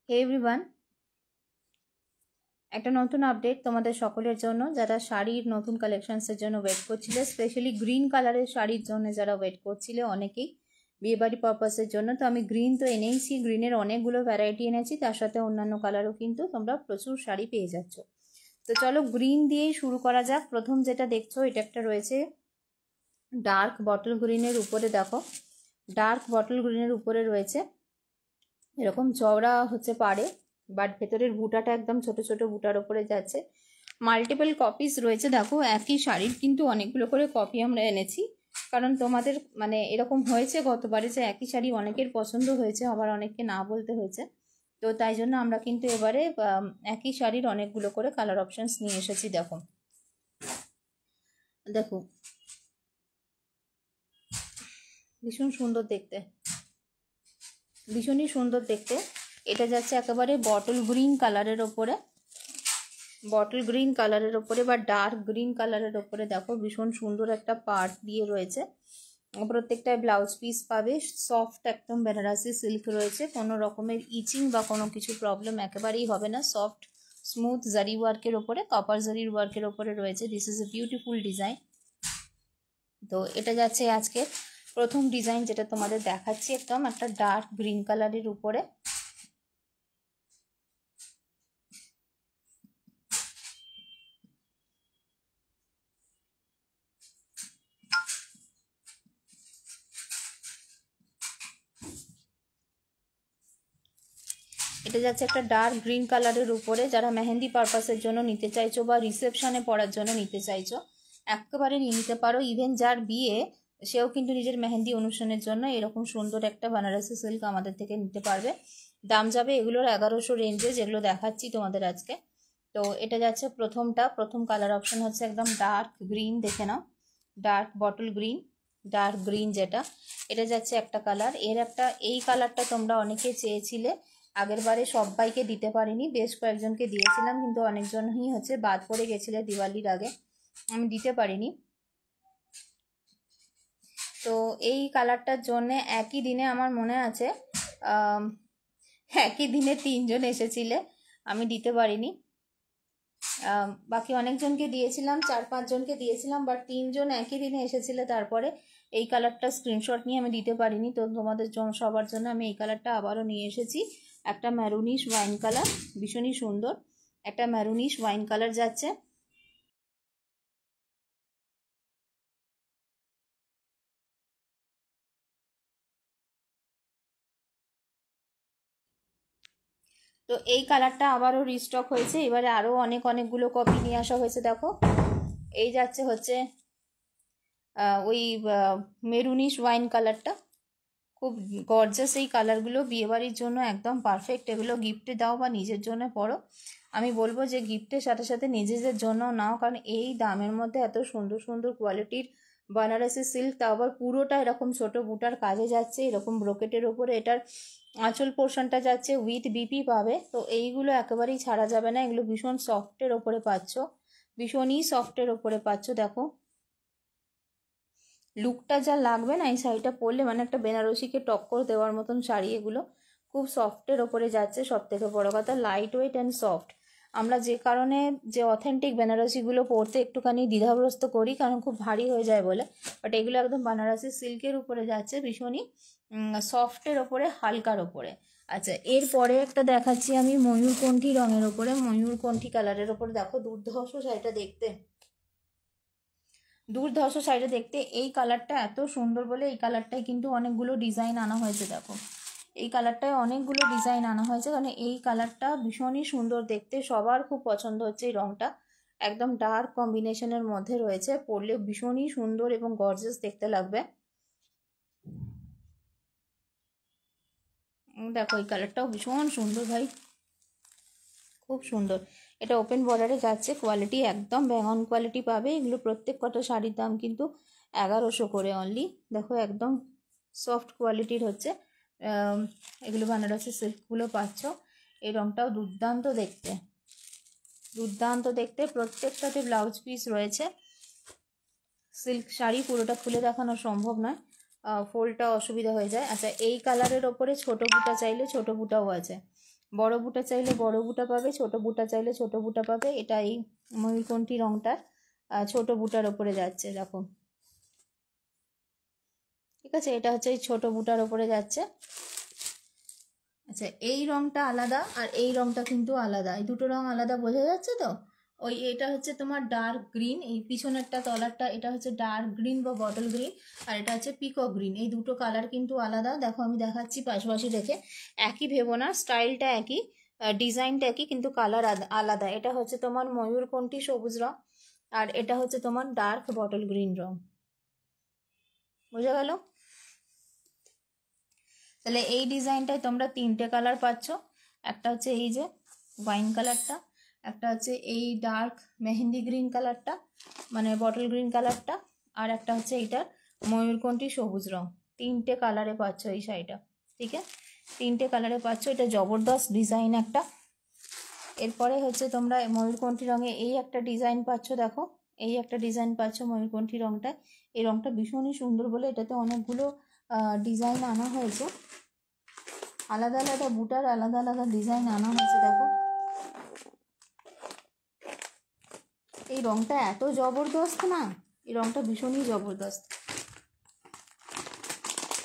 হে everyone, একটা নতুন update তোমাদের সকলের জন্য যারা শাড়ির নতুন কালেকশনসের জন্য ওয়েট করছিলে, স্পেশালি গ্রিন কালারের শাড়ির জন্য যারা ওয়েট করছিলে অনেকেই বিয়েবাড়ি পারপাসের জন্য। তো আমি গ্রিন তো এনেইছি, গ্রিনের অনেকগুলো ভ্যারাইটি এনেছি, তার সাথে অন্যান্য কালারও কিন্তু তোমরা প্রচুর শাড়ি পেয়ে যাচ্ছ। তো চলো গ্রিন দিয়েই শুরু করা যাক। প্রথম যেটা দেখছো এটা একটা রয়েছে ডার্ক বটল গ্রিনের উপরে, দেখো ডার্ক বটল গ্রিনের উপরে রয়েছে এরকম চওড়া পাড়ে, বাট ভেতরের বুটাটা একদম ছোট ছোট বুটার ওপরে যাচ্ছে। মাল্টিপল কপিস রয়েছে, দেখো একই শাড়ির কিন্তু অনেকগুলো করে কপি আমরা এনেছি, কারণ তোমাদের এরকম হয়েছে গতবারে যে একই শাড়ি অনেকের পছন্দ হয়েছে, আবার অনেককে না বলতে হয়েছে। তো তাই জন্য আমরা কিন্তু এবারে একই শাড়ির অনেকগুলো করে কালার অপশনস নিয়ে এসেছি। দেখো দেখো ভীষণ সুন্দর দেখতে, ভীষণই সুন্দর দেখতে। এটা যাচ্ছে একেবারে বটল গ্রিন কালারের ওপরে, বটল গ্রিন কালারের ওপরে বা ডার্ক গ্রিন কালারের ওপরে দেখো ভীষণ সুন্দর একটা পার্ট দিয়ে রয়েছে। প্রত্যেকটায় ব্লাউজ পিস পাবে, সফট একদম বেনারসি সিল্ক রয়েছে, কোনো রকমের ইচিং বা কোনো কিছু প্রবলেম একেবারেই হবে না। সফট স্মুথ জারি ওয়ার্কের ওপরে, কপার জারির ওয়ার্কের ওপরে রয়েছে। This is a beautiful design. তো এটা যাচ্ছে আজকে প্রথম ডিজাইন যেটা তোমাদের দেখাচ্ছি, একদম একটা ডার্ক গ্রিন কালারের উপরে। এটা যাচ্ছে একটা ডার্ক গ্রিন কালারের উপরে, যারা মেহেন্দি পারপাসের জন্য নিতে চাইছো বা রিসেপশনে পরার জন্য নিতে চাইছো একেবারে নিয়ে নিতে পারো। ইভেন যার বিয়ে সেও কিন্তু নিজের মেহেন্দি অনুষ্ঠানের জন্য এরকম সুন্দর একটা বানারসি সিল্ক আমাদের থেকে নিতে পারবে। দাম যাবে এগুলোর 1100 রেঞ্জে, যেগুলো দেখাচ্ছি তোমাদের আজকে। তো এটা যাচ্ছে প্রথম কালার অপশন হচ্ছে একদম ডার্ক গ্রিন, দেখে নাও dark bottle green, dark green যেটা, এটা যাচ্ছে একটা কালার। এই কালারটা তোমরা অনেকে চেয়েছিলে, আগের বারে সবাইকে দিতে পারিনি, বেশ কয়েকজনকে দিয়েছিলাম, কিন্তু অনেকজনই বাদ পড়ে গেছিলে দিওয়ালির আগে, আমি দিতে পারিনি। তো এই কালারটার জন্য একই দিনে আমার মনে আছে একই দিনে 3 জন এসেছিলে, আমি দিতে পারিনি। বাকি অনেকজনকে দিয়েছিলাম, 4-5 জনকে দিয়েছিলাম, বাট 3 জন একই দিনে এসেছিলে। তারপরে এই কালারটা স্ক্রিনশট নিয়ে আমি দিতে পারিনি। তো তোমাদের সবার জন্য আমি এই কালারটা আবারও নিয়ে এসেছি, একটা ম্যারুনিশ ওয়াইন কালার, ভীষণই সুন্দর একটা ম্যারুনিশ ওয়াইন কালার যাচ্ছে। তো এই কালারটা আবারও রিস্টক হয়েছে, এবারে আরও অনেকগুলো কপি নিয়ে আসা হয়েছে। দেখো এই যাচ্ছে ওই মেরুনিশ ওয়াইন কালারটা, খুব গর্জাস এই কালারগুলো, বিয়েবাড়ির জন্য একদম পারফেক্ট। এগুলো গিফটে দাও বা নিজের জন্য পরো। আমি বলবো যে গিফটের সাথে সাথে নিজেদের জন্য নাও, কারণ এই দামের মধ্যে এত সুন্দর সুন্দর কোয়ালিটির বানারসি সিল্ক, তাও আবার পুরোটা এরকম ছোট বুটার কাজে যাচ্ছে, এরকম ব্রোকেটের ওপরে এটার আঁচল পোর্শনটা যাচ্ছে, উইথ বিপি পাবে। তো এইগুলো একেবারেই ছাড়া যাবে না, এগুলো ভীষণ সফটের ওপরে পাচ্ছ, ভীষণই সফটের ওপরে পাচ্ছ। দেখো লুকটা যা লাগবে না এই শাড়িটা পরলে, একটা বেনারসিকে টক্কর দেওয়ার মতন শাড়ি। এগুলো খুব সফটের ওপরে যাচ্ছে, সব থেকে বড় কথা লাইট ওয়েট অ্যান্ড সফট। আমরা যে কারণে যে অথেন্টিক বেনারসিগুলো পরতে একটুখানি দ্বিধাগ্রস্ত করি, কারণ খুব ভারী হয়ে যায় বলে, বাট এগুলো একদম বানারসি সিল্কের উপরে যাচ্ছে, ভীষণই সফটের ওপরে, হালকার ওপরে। আচ্ছা, এরপরে একটা দেখাচ্ছি আমি ময়ূরকণ্ঠী রঙের ওপরে, ময়ূরকণ্ঠী কালারের ওপরে। দেখো দুর্ধর্ষ শাড়িটা দেখতে, দুর্ধর্ষ শাড়িটা দেখতে। এই কালারটা এত সুন্দর বলে এই কালারটাই কিন্তু অনেকগুলো ডিজাইন আনা হয়েছে। দেখো এই কালারটায় অনেকগুলো ডিজাইন আনা হয়েছে, কারণ এই কালারটা ভীষণই সুন্দর দেখতে, সবার খুব পছন্দ হচ্ছে এই রঙটা। একদম ডার্ক কম্বিনেশনের মধ্যে রয়েছে, পরলে ভীষণই সুন্দর এবং গর্জিয়াস দেখতে লাগবে। দেখো এই কালারটাও ভীষণ সুন্দর ভাই, খুব সুন্দর। এটা ওপেন বর্ডারে যাচ্ছে, কোয়ালিটি একদম ব্যাঙন কোয়ালিটি পাবে। এগুলো প্রত্যেক কটা শাড়ির দাম কিন্তু 1100 করে অনলি। দেখো একদম সফট কোয়ালিটির হচ্ছে এগুলো, বানারসি সিল্কগুলো পাচ্ছ। এই রঙটাও দুর্দান্ত দেখতে, দুর্দান্ত দেখতে। প্রত্যেকটাতে ব্লাউজ পিস রয়েছে। সিল্ক শাড়ি পুরোটা খুলে দেখানো সম্ভব নয়, ফোল্ডটা অসুবিধা হয়ে যায়। আচ্ছা, এই কালারের ওপরে ছোট বুটা চাইলে ছোট বুটাও আছে, বড় বুটা চাইলে বড় বুটা পাবে, ছোট বুটা চাইলে ছোট বুটা পাবে। এটা এই ময়ূরকণ্ঠী রঙটার ছোট বুটার ওপরে যাচ্ছে, দেখো। ঠিক আছে, এটা হচ্ছে এই ছোট বুটার ওপরে যাচ্ছে। আচ্ছা, এই রঙটা আলাদা আর এই রঙটা কিন্তু আলাদা, এই দুটো রঙ আলাদা, বোঝা যাচ্ছে তো? ওই এটা হচ্ছে তোমার ডার্ক গ্রিন, এই পিছনেরটা তলারটা এটা হচ্ছে ডার্ক গ্রিন বা বটল গ্রিন, আর এটা হচ্ছে পিকক গ্রিন। এই দুটো কালার কিন্তু আলাদা। দেখো আমি দেখাচ্ছি পাশাপাশি রেখে, একই ভেবো না, স্টাইলটা একই, ডিজাইনটা একই, কিন্তু কালার আলাদা। এটা হচ্ছে তোমার ময়ূরকণ্ঠী সবুজ রং, আর এটা হচ্ছে তোমার ডার্ক বটল গ্রিন রং। বোঝা গেল? তাহলে এই ডিজাইনটায় তোমরা তিনটে কালার পাচ্ছ। একটা হচ্ছে এই যে ওয়াইন কালারটা, একটা হচ্ছে এই ডার্ক মেহেন্দি গ্রিন কালারটা মানে বটল গ্রিন কালারটা, আর একটা হচ্ছে এইটার ময়ূরকণ্ঠী সবুজ রং। তিনটে কালারে পাচ্ছ এই শাড়িটা। ঠিক আছে, তিনটে কালারে পাচ্ছ। এটা জবরদস্ত ডিজাইন একটা। এরপরে হচ্ছে তোমরা ময়ূরকণ্ঠী রঙে এই একটা ডিজাইন পাচ্ছ, দেখো এই একটা ডিজাইন পাচ্ছ ময়ূরকণ্ঠী রংটা। এই রংটা ভীষণই সুন্দর বলে এটাতে অনেকগুলো ডিজাইন আনা হয়েছে, আলাদা আলাদা বুটার আলাদা আলাদা ডিজাইন আনা হয়েছে। দেখো এই রংটা এত জবরদস্ত না, এই রংটা ভীষণই জবরদস্ত।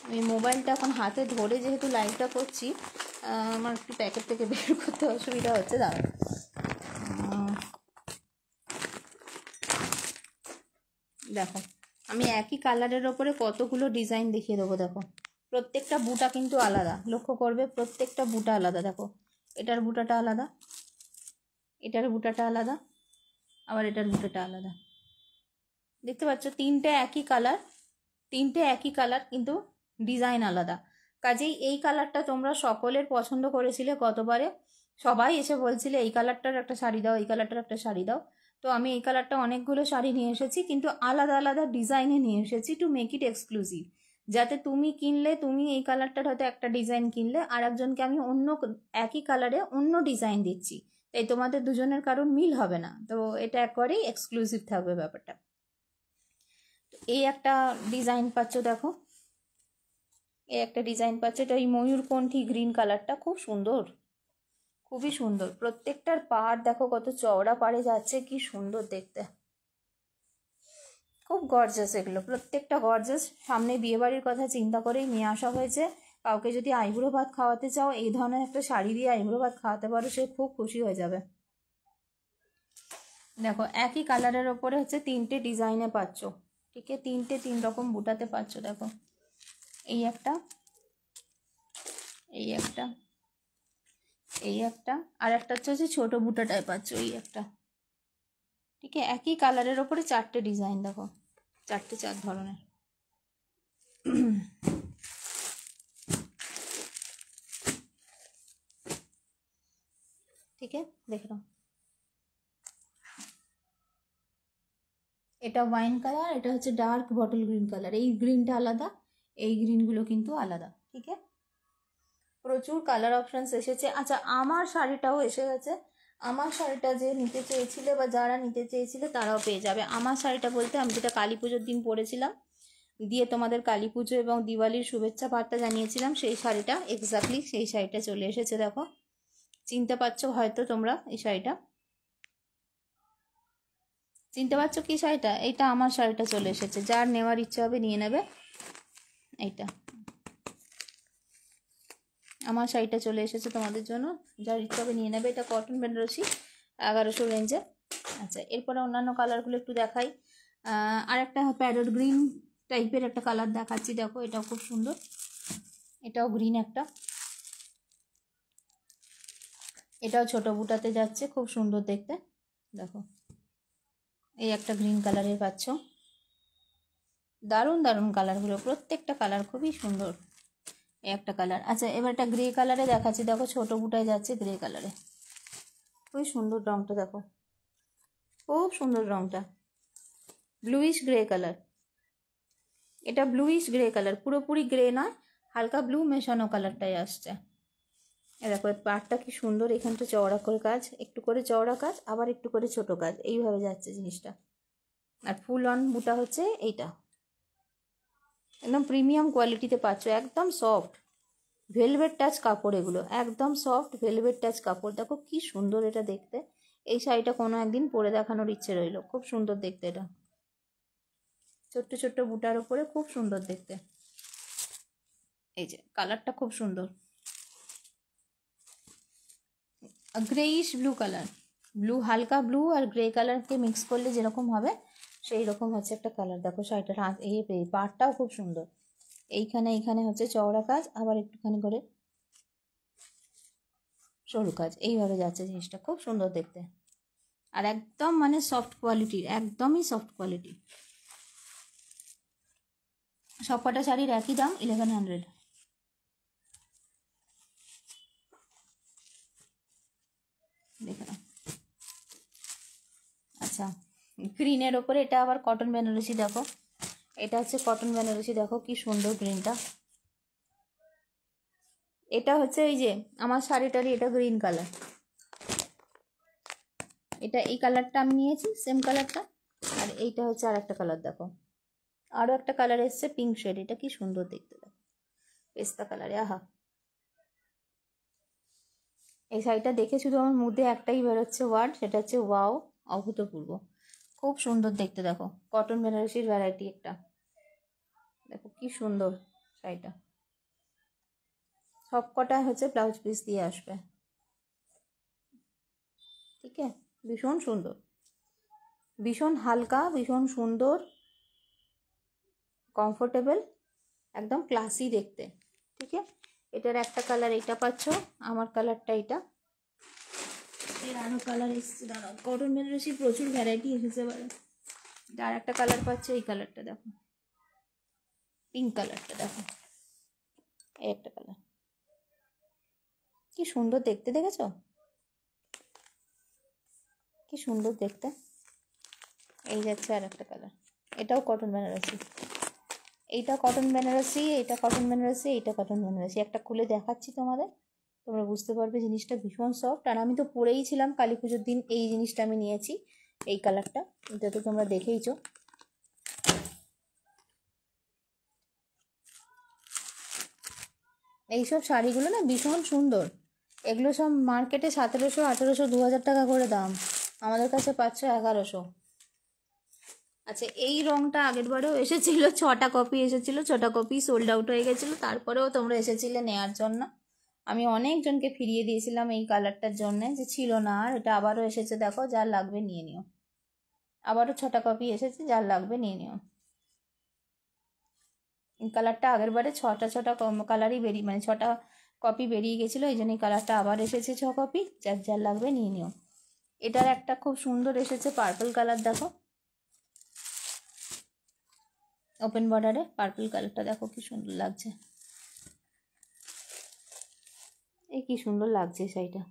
আমি মোবাইলটা এখন হাতে ধরে যেহেতু লাইভটা করছি, আমার একটু প্যাকেট থেকে বের করতে অসুবিধা হচ্ছে। দাঁড়া, দেখো আমি একই কালারের ওপরে কতগুলো ডিজাইন দেখিয়ে দেবো। দেখো প্রত্যেকটা বুটা কিন্তু আলাদা, লক্ষ্য করবে প্রত্যেকটা বুটা আলাদা। দেখো এটার বুটাটা আলাদা, এটার বুটাটা আলাদা, আবার এটার বুটাটা আলাদা। দেখতে পাচ্ছ তিনটে একই কালার, তিনটে একই কালার কিন্তু ডিজাইন আলাদা। কাজেই এই কালারটা তোমরা সকলের পছন্দ করেছিলে কতবারে, সবাই এসে বলছিলে এই কালারটার একটা শাড়ি দাও, এই কালারটার একটা শাড়ি দাও। তো আমি এই কালারটা অনেকগুলো শাড়ি নিয়ে এসেছি, কিন্তু আলাদা আলাদা ডিজাইনে নিয়ে এসেছি টু মেক ইট এক্সক্লুসিভ। যাতে তুমি কিনলে, তুমি এই কালারটার হয়তো একটা ডিজাইন কিনলে, আর একজনকে আমি অন্য একই কালারে অন্য ডিজাইন দিচ্ছি, তাই তোমাদের দুজনের কারণ মিল হবে না। তো এটা একবারেই এক্সক্লুসিভ থাকবে ব্যাপারটা। এই একটা ডিজাইন পাচ্ছ, দেখো এই একটা ডিজাইন পাচ্ছ, এটা এই ময়ূরকণ্ঠী গ্রিন কালারটা খুব সুন্দর, খুবই সুন্দর। প্রত্যেকটার পাড় দেখো কত চওড়া পাড়ে যাচ্ছে, কি সুন্দর দেখতে, খুব গর্জাস এগুলো, প্রত্যেকটা গর্জাস। সামনে বিয়েবাড়ির কথা চিন্তা করেই নিয়ে আসা হয়েছে। কাউকে যদি আইবুড়ো ভাত খাওয়াতে চাও, এই ধরনের একটা শাড়ি দিয়ে আইবুড়ো ভাত খাওয়াতে পারো, সে খুব খুশি হয়ে যাবে। দেখো একই কালারের ওপরে হচ্ছে তিনটে ডিজাইনে পাচ্ছ, ঠিক আছে, তিনটে তিন রকম বুটাতে পাচ্ছ। দেখো এই একটা, এই একটা, এই একটা, আর একটা হচ্ছে ছোট বুটাটায় পাচ্ছ এই একটা। ঠিক আছে, একই কালারের ওপরে চারটে ডিজাইন, দেখো চারটে চার ধরনের। ঠিক আছে, দেখে নাও। এটা ওয়াইন কালার, এটা হচ্ছে ডার্ক বটল গ্রিন কালার। এই গ্রিনটা আলাদা, এই গ্রিনগুলো কিন্তু আলাদা। ঠিক আছে, প্রচুর কালার অপশানস এসেছে। আচ্ছা আমার শাড়িটাও এসে গেছে। আমার শাড়িটা যে নিতে চেয়েছিলে বা যারা নিতে চেয়েছিলে তারাও পেয়ে যাবে। আমার শাড়িটা বলতে আমি যেটা কালী পুজোর দিন পরেছিলাম, দিয়ে তোমাদের কালী পুজো এবং দিওয়ালির শুভেচ্ছা বার্তা জানিয়েছিলাম, সেই শাড়িটা এক্স্যাক্টলি সেই শাড়িটা চলে এসেছে। দেখো চিনতে পারছো হয়তো তোমরা এই শাড়িটা, চিনতে পারছো কি শাড়িটা? এইটা আমার শাড়িটা চলে এসেছে, যার নেওয়ার ইচ্ছা হবে নিয়ে নেবে। এইটা আমার শাড়িটা চলে এসেছে তোমাদের জন্য, যার ইচ্ছা হবে নিয়ে নেবে। এটা কটন বেনারসি 1100 রেঞ্জে। আচ্ছা এরপরে অন্যান্য কালারগুলো একটু দেখাই। আর একটা প্যারট গ্রিন টাইপের একটা কালার দেখাচ্ছি, দেখো এটাও খুব সুন্দর, এটাও গ্রিন একটা, এটাও ছোট বুটাতে যাচ্ছে, খুব সুন্দর দেখতে। দেখো এই একটা গ্রিন কালারের পাচ্ছ, দারুণ দারুণ কালারগুলো, প্রত্যেকটা কালার খুবই সুন্দর। এই একটা কালার। আচ্ছা এবার একটা গ্রে কালারে দেখাচ্ছি, দেখো ছোট বুটায় যাচ্ছে গ্রে কালারে, খুবই সুন্দর রঙটা, দেখো খুব সুন্দর রঙটা, ব্লুইশ গ্রে কালার। এটা ব্লুইশ গ্রে কালার, পুরোপুরি গ্রে নয়, হালকা ব্লু মেশানো কালারটাই আসছে। দেখো পাড়টা কি সুন্দর, এখানটা চওড়া করে কাজ, একটু করে চওড়া কাজ, আবার একটু করে ছোট কাজ, এইভাবে যাচ্ছে জিনিসটা। আর ফুল অন বুটা হচ্ছে এইটা, একদম প্রিমিয়াম কোয়ালিটিতে পাচ্ছ, একদম সফট। ভেলভেট টাচ কাপড়, এগুলো একদম সফট ভেলভেট টাচ কাপড়। দেখো কি সুন্দর এটা দেখতে। এই শাড়িটা কোনো একদিন পরে দেখানোর ইচ্ছে রইল, খুব সুন্দর দেখতে এটা, ছোট্ট ছোট্ট বুটার উপরে খুব সুন্দর দেখতে। এই যে কালারটা খুব সুন্দর, গ্রেইশ ব্লু কালার, ব্লু হালকা ব্লু আর গ্রে কালারকে মিক্স করলে যেরকম হবে সেই রকম হচ্ছে একটা কালার। দেখো শাড়িটার এই পাড়টাও খুব সুন্দর, এইখানে হচ্ছে চওড়া কাজ, আবার একটুখানি করে সরু কাজ, এইভাবে যাচ্ছে জিনিসটা, খুব সুন্দর দেখতে। আর একদম মানে সফট কোয়ালিটির, একদমই সফট কোয়ালিটি। সবকটা শাড়ির একই দাম 1100। দেখে নাও। আচ্ছা, গ্রিনের ওপরে এটা আবার কটন বেনারসি। দেখো এটা হচ্ছে কটন বেনারসি, দেখো কি সুন্দর গ্রিনটা। এটা হচ্ছে এই যে আমার শাড়িটারই এটা গ্রিন কালার, এটা এই কালারটা আমি নিয়েছি সেম কালারটা। আর এইটা হচ্ছে আর একটা কালার, দেখো আরও একটা কালার এসছে পিঙ্ক শেড, এটা কি সুন্দর দেখতে, দেখো পেস্তা কালারে। আহা, এই শাড়িটা দেখে শুধু আমার মধ্যে একটাই বেরোচ্ছে ওয়ার্ড, সেটা হচ্ছে ওয়াও, অভূতপূর্ব, খুব সুন্দর দেখতে। দেখো কটন বেনারসির ভ্যারাইটি একটা, দেখো কি সুন্দর শাড়িটা। সব কটা হচ্ছে ব্লাউজ পিস দিয়ে আসবে, ঠিক আছে। ভীষণ সুন্দর, ভীষণ হালকা, ভীষণ সুন্দর, কমফোর্টেবল, একদম ক্লাসি দেখতে, ঠিক আছে। এটার একটা কালার এইটা পাচ্ছ, আমার কালারটা এটা। এর আরও কালার এসছে, দাঁড়াও, কটন বেনারসি প্রচুর ভ্যারাইটি এসেছে এবারে। আর একটা কালার পাচ্ছে, এই কালারটা দেখো, পিঙ্ক কালারটা দেখো, এই একটা কালার, কি সুন্দর দেখতে, দেখেছো কি সুন্দর দেখতে। এই যাচ্ছে আর একটা কালার, এটাও কটন বেনারসি, এইটা কটন বেনারসি, এটা কটন বেনারসি, এইটা কটন বেনারসি। একটা খুলে দেখাচ্ছি তোমাদের, তোমরা বুঝতে পারবে জিনিসটা ভীষণ সফট। আর আমি তো পরেই ছিলাম কালী পুজোর দিন, এই জিনিসটা আমি নিয়েছি, এই কালারটা, এটা তো তোমরা দেখেইছো। এইসব শাড়িগুলো না ভীষণ সুন্দর, এগুলো সব মার্কেটে 1700, 1800, 2000 টাকা করে দাম, আমাদের কাছে পাচ্ছ 1100। আচ্ছা, এই রঙটা আগের বারেও এসেছিলো, 6টা কপি এসেছিলো, 6টা কপি সোল্ড আউট হয়ে গেছিলো, তারপরেও তোমরা এসেছিলে নেওয়ার জন্য। আমি অনেকজনকে ফিরিয়ে দিয়েছিলাম এই কালারটার জন্য, যে ছিল না আর, এটা আবারও এসেছে, দেখো যার লাগবে নিয়ে নিও। আবারও 6টা কপি এসেছে, যার লাগবে নিয়ে নিও। এই কালারটা আগের বারে 6টা কালারই বেরিয়ে, মানে 6টা কপি বেরিয়ে গেছিলো, এই জন্য এই কালারটা আবার এসেছে 6 কপি, যার যার লাগবে নিয়ে নিও। এটার একটা খুব সুন্দর এসেছে পার্পল কালার, দেখো ওপেন বর্ডারে পার্পল কালারটা, দেখো কি সুন্দর লাগছে, এই কি সুন্দর লাগছে শাড়িটা।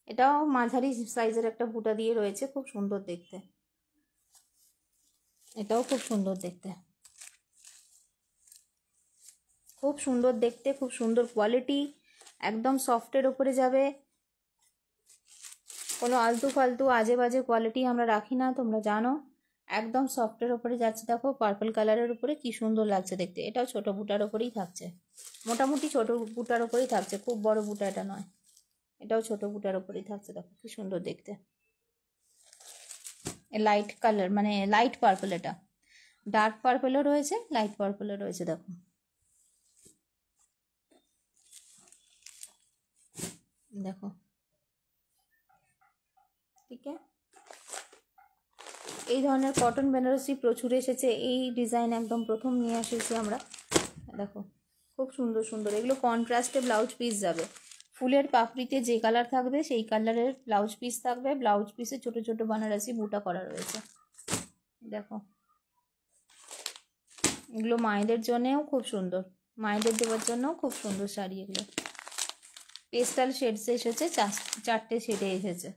এটাও মাঝারি সাইজের একটা বুটা দিয়ে রয়েছে, খুব সুন্দর দেখতে, এটাও খুব সুন্দর দেখতে, খুব সুন্দর দেখতে, খুব সুন্দর কোয়ালিটি, একদম সফটের ওপরে যাবে, কোনো আলতু ফালতু আজে বাজে কোয়ালিটি আমরা রাখি না, তোমরা জানো, একদম সফটের ওপরে যাচ্ছে। দেখো পার্পল কালারের উপরে কি সুন্দর লাগছে দেখতে, এটাও ছোট বুটার ওপরেই থাকছে, মোটামুটি ছোট বুটার ওপরেই থাকছে, খুব বড় বুটা এটা নয়, এটাও ছোট বুটার ওপরেই থাকছে। দেখো কি সুন্দর দেখতে, লাইট কালার মানে লাইট পার্পল, এটা ডার্ক পার্পলও রয়েছে, লাইট পার্পলও রয়েছে, দেখো দেখো, ঠিক আছে। এই ধরনের কটন বেনারসি প্রচুর এসেছে, এই ডিজাইন একদম প্রথম নিয়ে এসেছি আমরা, দেখো খুব সুন্দর সুন্দর, এগুলো কন্ট্রাস্টে ব্লাউজ পিস যাবে, ফুলের পাপড়িতে যে কালার থাকবে সেই কালারের ব্লাউজ পিস থাকবে, ব্লাউজ পিসে ছোট ছোট বেনারসি বুটা করা রয়েছে, দেখো এগুলো মায়েদের জন্যেও খুব সুন্দর, মায়েদের দেওয়ার জন্যও খুব সুন্দর শাড়ি এগুলো। পেস্টাল শেডস এসেছে, 4টে শেডে এসেছে।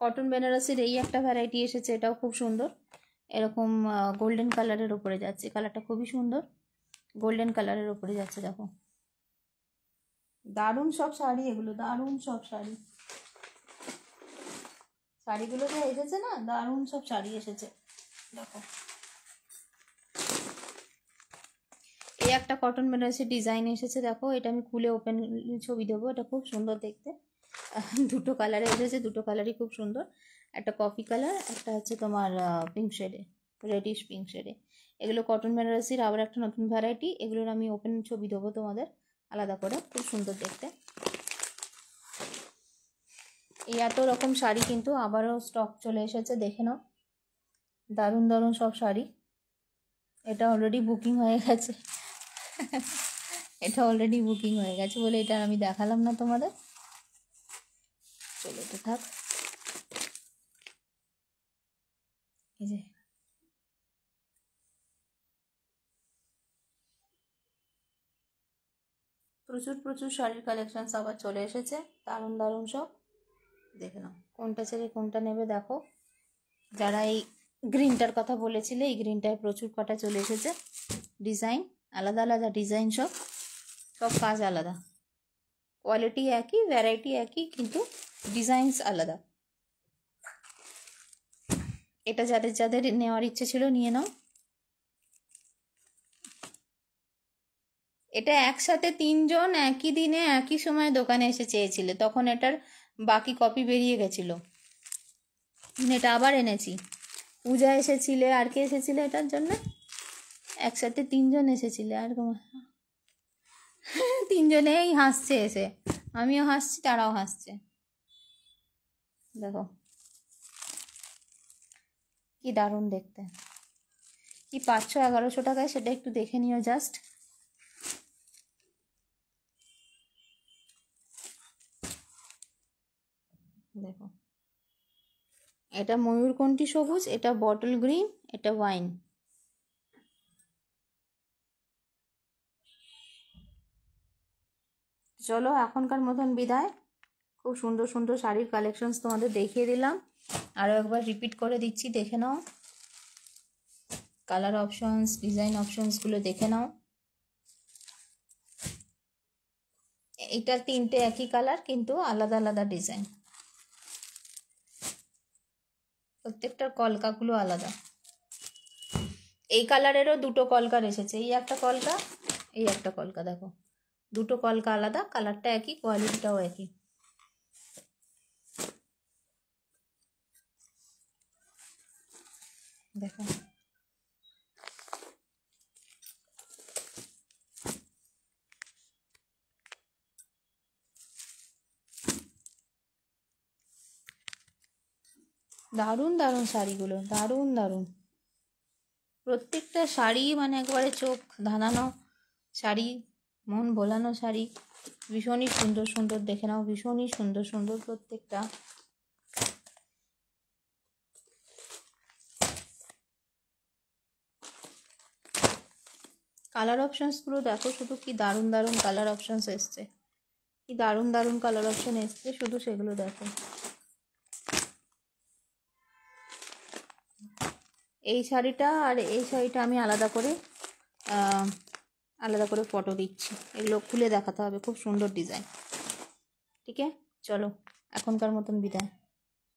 কটন বেনারসির এই একটা ভ্যারাইটি এসেছে, এটাও খুব সুন্দর, এরকম গোল্ডেন কালারের উপরে যাচ্ছে, কালারটা খুবই সুন্দর, গোল্ডেন কালারের উপরে যাচ্ছে, দেখো দারুণ সব শাড়ি এগুলো, দারুণ সব শাড়ি, শাড়িগুলো যে এসেছে না, দারুণ সব শাড়ি এসেছে, দেখো এই একটা কটন বেনারসি ডিজাইন এসেছে, দেখো এটা আমি খুলে ওপেন ছবি দেবো। এটা খুব সুন্দর দেখতে, দুটো কালারে এসেছে, দুটো কালারই খুব সুন্দর। একটা কফি কালার, একটা হচ্ছে তোমার পিঙ্ক শেডে, রেডিশ পিঙ্ক শেডে। এগুলো কটন বেনারসির আবার একটা নতুন ভ্যারাইটি। এগুলোর আমি ওপেন ছবি দেবো তোমাদের আলাদা করে, খুব সুন্দর দেখতে। এই এত রকম শাড়ি কিন্তু আবারও স্টক চলে এসেছে, দেখে নাও। দারুণ দারুণ সব শাড়ি। এটা অলরেডি বুকিং হয়ে গেছে, এটা অলরেডি বুকিং হয়ে গেছে বলে এটা আমি দেখালাম না তোমাদের। চলো তো থাক। এই যে প্রচুর প্রচুর শাড়ির কালেকশনস আবার চলে এসেছে, দারুণ দারুণ সব। দেখে নাও কোনটা ছেড়ে কোনটা নেবে দেখো। যারা এই গ্রিনটার কথা বলেছিলে, এই গ্রিনটায় প্রচুর কটা চলে এসেছে। ডিজাইন আলাদা আলাদা ডিজাইন, সব সব কাজ আলাদা, কোয়ালিটি একই, ভ্যারাইটি একই, কিন্তু ডিজাইনস আলাদা। এটা যাদের যাদের নেওয়ার ইচ্ছে ছিল নিয়ে নাও। এটা একসাথে 3 জন একই দিনে একই সময় দোকানে এসে চেয়েছিলে, তখন এটার বাকি কপি বেরিয়ে গেছিলো, এটা আবার এনেছি। পূজা এসেছিলে, আর কে এসেছিলে এটার জন্য? একসাথে 3 জন এসেছিলে। আর 3 জনেই হাসছে এসে, আমিও হাসছি, তারাও হাসছে। দেখো কি দারুণ দেখতে, কি 500-1100 টাকায় সেটা একটু দেখে নিও জাস্ট। দেখো এটা ময়ূরকণ্ঠী সবুজ, এটা বটল গ্রিন, এটা ওয়াইন। চলো এখনকার মতন বিদায়। খুব সুন্দর সুন্দর শাড়ির কালেকশনস তোমাদের দেখিয়ে দিলাম, আরও একবার রিপিট করে দিচ্ছি, দেখে নাও। কালার অপশনস, ডিজাইন অপশনসগুলো দেখে নাও। এটা 3টে একই কালার কিন্তু আলাদা আলাদা ডিজাইন, প্রত্যেকটার কলকাগুলো আলাদা। এই কালারেরও 2টো কলকার এসেছে, এই একটা কলকা, এই একটা কলকা। দেখো 2টো কলকা আলাদা, কালারটা একই, কোয়ালিটিটাও একই। দেখো দারুণ দারুণ শাড়িগুলো, দারুণ দারুণ। প্রত্যেকটা শাড়ি মানে একবারে চোখ ধাঁধানো শাড়ি, মন ভোলানো শাড়ি, ভীষণই সুন্দর সুন্দর। দেখে নাও, ভীষণই সুন্দর সুন্দর প্রত্যেকটা। কালার অপশানসগুলো দেখো শুধু, কি দারুণ দারুণ কালার অপশানস এসছে, কি দারুণ দারুণ কালার অপশান এসছে, শুধু সেগুলো দেখো। এই শাড়িটা আর এই শাড়িটা আমি আলাদা করে ফটো দিচ্ছি, এগুলো খুলে দেখাতে হবে, খুব সুন্দর ডিজাইন। ঠিক আছে, চলো এখনকার মতন বিদায়।